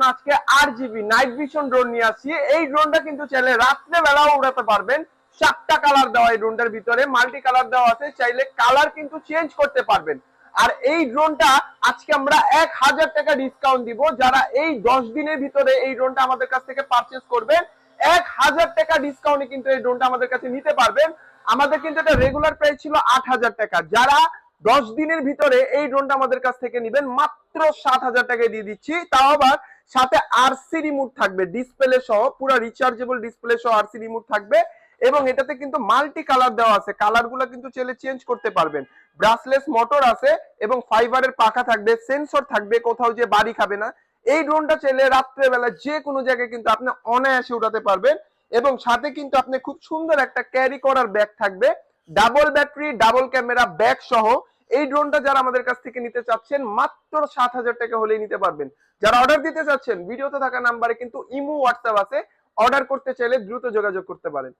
আজকে 8 GB night vision drone নিয়ে আসছি। এই ড্রোনটা কিন্তু চাইলে রাত্রে বেলাও উড়াতে পারবেন। 4টা কালার দেওয়া এই ড্রোনটার ভিতরে, মাল্টি কালার দেওয়া আছে, চাইলে কালার কিন্তু চেঞ্জ করতে পারবেন। আর এই ড্রোনটা আজকে আমরা 1000 টাকা ডিসকাউন্ট দিব। যারা এই 10 দিনের ভিতরে এই ড্রোনটা আমাদের কাছ থেকে পারচেজ করবেন, 1000 টাকা ডিসকাউন্টে কিন্তু এই ড্রোনটা আমাদের কাছে নিতে পারবেন। আমাদের কিন্তু এটা রেগুলার প্রাইস ছিল 8000 টাকা। যারা 10 দিনের ভিতরে এই ড্রোনটা আমাদের কাছ থেকে নেবেন, মাত্র 7000 টাকায় দিয়ে দিচ্ছি। তাও আবার সাথে আরসি রিমোট থাকবে, ডিসপ্লে সহ, পুরো রিচার্জেবল ডিসপ্লে সহ আরসি রিমোট থাকবে। এবং এটাতে কিন্তু মাল্টি কালার দেওয়া আছে, কালারগুলো কিন্তু চাইলে চেঞ্জ করতে পারবেন। ব্রাসলেস মোটর আছে এবং ফাইবারের পাখা থাকবে, সেন্সর থাকবে, কোথাও যে বাড়ি খাবে না। এই ড্রোনটা চাইলে রাত্রে বেলা যে কোনো জায়গায় কিন্তু আপনি অনায়াসে উঠাতে পারবেন। এবং সাথে কিন্তু আপনি খুব সুন্দর একটা ক্যারি করার ব্যাগ থাকবে, double battery double camera bag সহ। এই ড্রোনটা যারা আমাদের কাছ থেকে নিতে চাচ্ছেন, মাত্র 7000 টাকা হলেই নিতে পারবেন। যারা অর্ডার দিতে চাচ্ছেন, ভিডিওতে থাকা নাম্বারে কিন্তু ইমো হোয়াটসঅ্যাপ আছে, অর্ডার করতে চাইলে দ্রুত যোগাযোগ করতে পারেন।